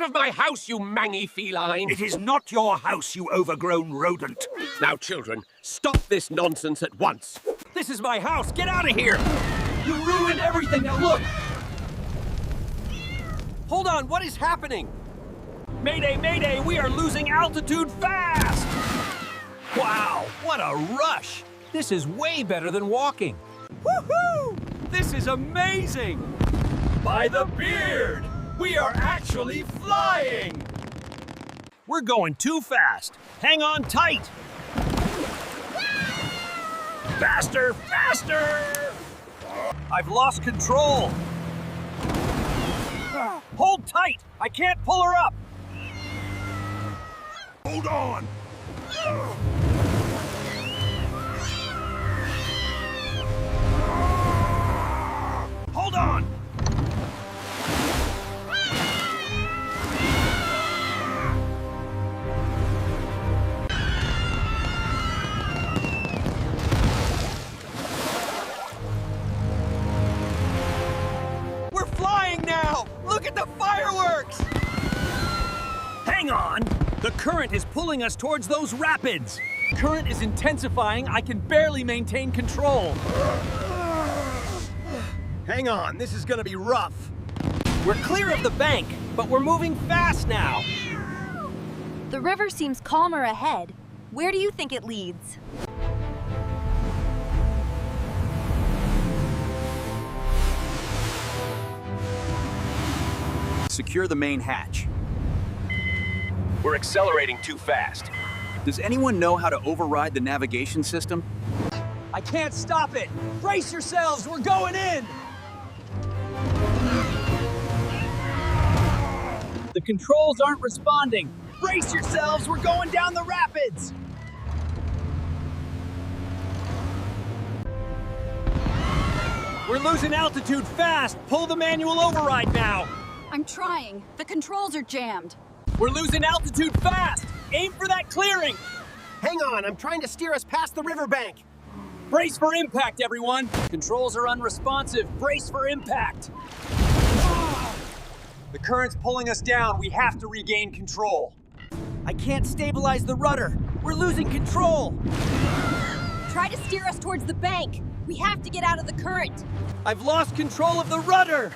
out of my house, you mangy feline! It is not your house, you overgrown rodent. Now, children, stop this nonsense at once. This is my house! Get out of here! You ruined everything! Now look! Hold on, what is happening? Mayday, mayday, we are losing altitude fast! Wow, what a rush! This is way better than walking. Woohoo! This is amazing! By the beard! We are actually flying! We're going too fast. Hang on tight! Faster, faster! I've lost control. Hold tight! I can't pull her up! Hold on! Hold on! We're flying now! Look at the fireworks! Hang on! The current is pulling us towards those rapids. Current is intensifying. I can barely maintain control. Hang on, this is gonna be rough. We're clear of the bank, but we're moving fast now. The river seems calmer ahead. Where do you think it leads? Secure the main hatch. We're accelerating too fast. Does anyone know how to override the navigation system? I can't stop it! Brace yourselves, we're going in! The controls aren't responding. Brace yourselves, we're going down the rapids! We're losing altitude fast. Pull the manual override now. I'm trying. The controls are jammed. We're losing altitude fast. Aim for that clearing. Hang on, I'm trying to steer us past the riverbank. Brace for impact, everyone. Controls are unresponsive. Brace for impact. The current's pulling us down. We have to regain control. I can't stabilize the rudder. We're losing control. Try to steer us towards the bank. We have to get out of the current. I've lost control of the rudder.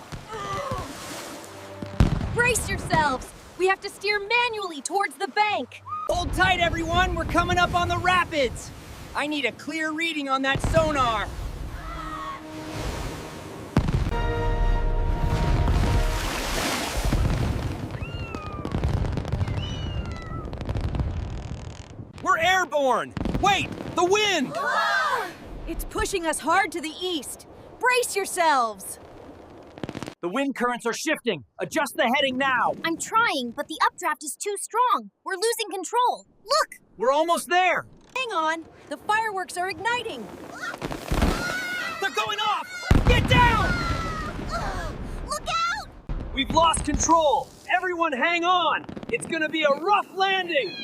Brace yourselves. We have to steer manually towards the bank. Hold tight, everyone. We're coming up on the rapids. I need a clear reading on that sonar. We're airborne. Wait, the wind! It's pushing us hard to the east. Brace yourselves. The wind currents are shifting. Adjust the heading now. I'm trying, but the updraft is too strong. We're losing control. Look! We're almost there. Hang on. The fireworks are igniting. They're going off! Get down! Look out! We've lost control. Everyone hang on. It's gonna be a rough landing.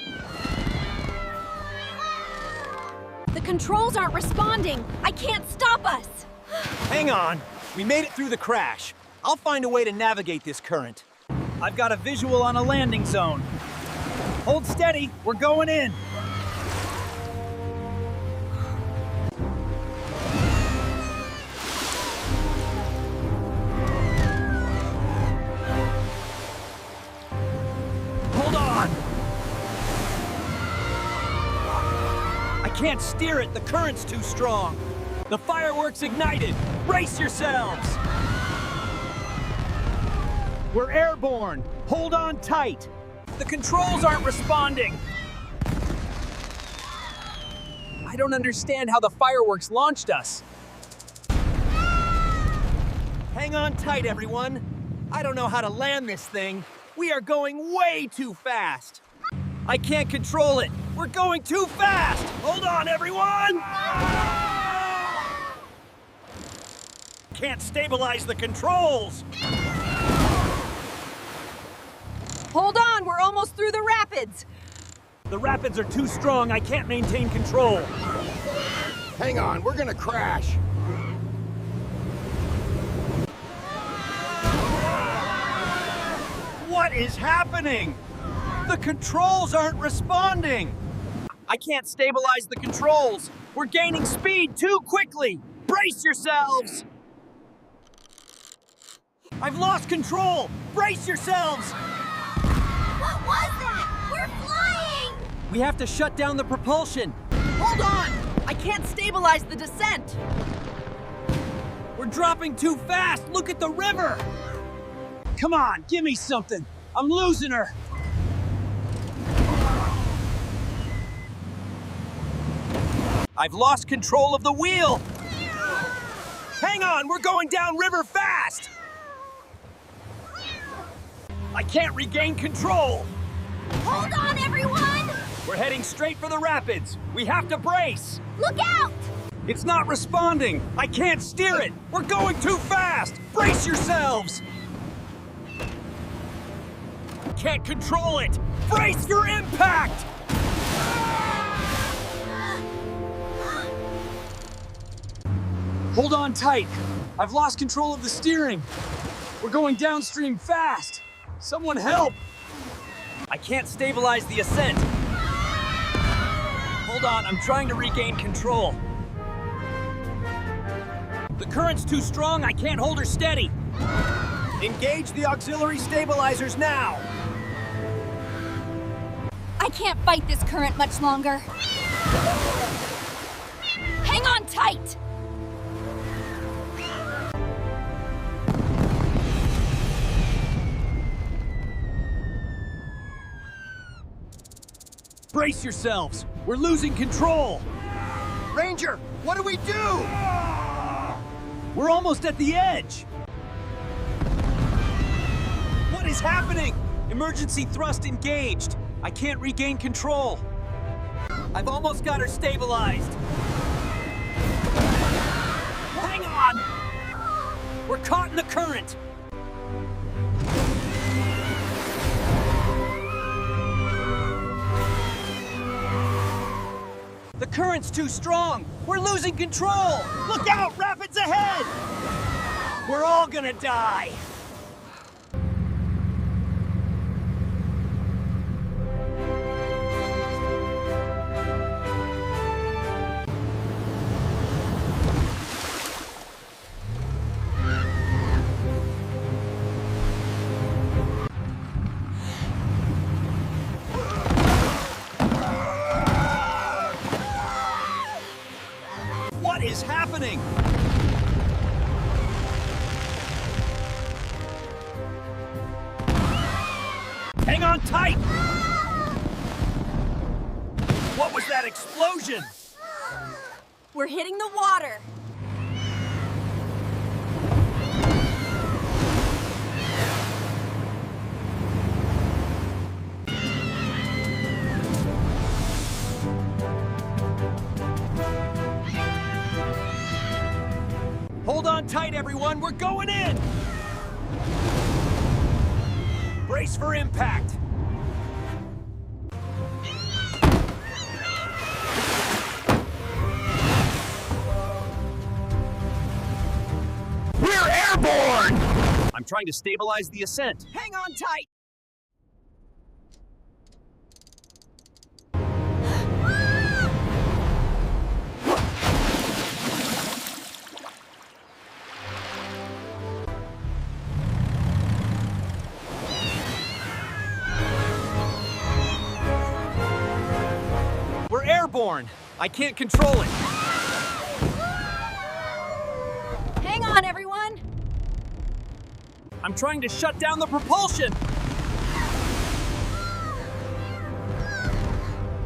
The controls aren't responding. I can't stop us. Hang on. We made it through the crash. I'll find a way to navigate this current. I've got a visual on a landing zone. Hold steady. We're going in. Hold on. I can't steer it. The current's too strong. The fireworks ignited. Brace yourselves. We're airborne. Hold on tight. The controls aren't responding. I don't understand how the fireworks launched us. Hang on tight, everyone. I don't know how to land this thing. We are going way too fast. I can't control it. We're going too fast. Hold on, everyone. Can't stabilize the controls. Hold on, we're almost through the rapids. The rapids are too strong. I can't maintain control. Hang on, we're gonna crash. What is happening? The controls aren't responding. I can't stabilize the controls. We're gaining speed too quickly. Brace yourselves. I've lost control. Brace yourselves. What was that? We're flying! We have to shut down the propulsion. Hold on! I can't stabilize the descent! We're dropping too fast. Look at the river. Come on, give me something. I'm losing her. I've lost control of the wheel. Hang on, we're going down river fast. I can't regain control. Hold on, everyone! We're heading straight for the rapids. We have to brace. Look out! It's not responding. I can't steer it. We're going too fast. Brace yourselves. Can't control it. Brace your impact. Hold on tight. I've lost control of the steering. We're going downstream fast. Someone help. I can't stabilize the ascent. Hold on, I'm trying to regain control. The current's too strong, I can't hold her steady. Engage the auxiliary stabilizers now. I can't fight this current much longer. Hang on tight! Brace yourselves. We're losing control. Ranger, what do we do? We're almost at the edge. What is happening? Emergency thrust engaged. I can't regain control. I've almost got her stabilized. Hang on! We're caught in the current. The current's too strong. We're losing control. Look out, rapids ahead! We're all gonna die. What is happening? Hang on tight! What was that explosion? We're hitting the water. Hold on tight, everyone. We're going in. Brace for impact. We're airborne! I'm trying to stabilize the ascent. Hang on tight! We're airborne. I can't control it. Hang on, everyone! I'm trying to shut down the propulsion.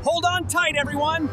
Hold on tight, everyone.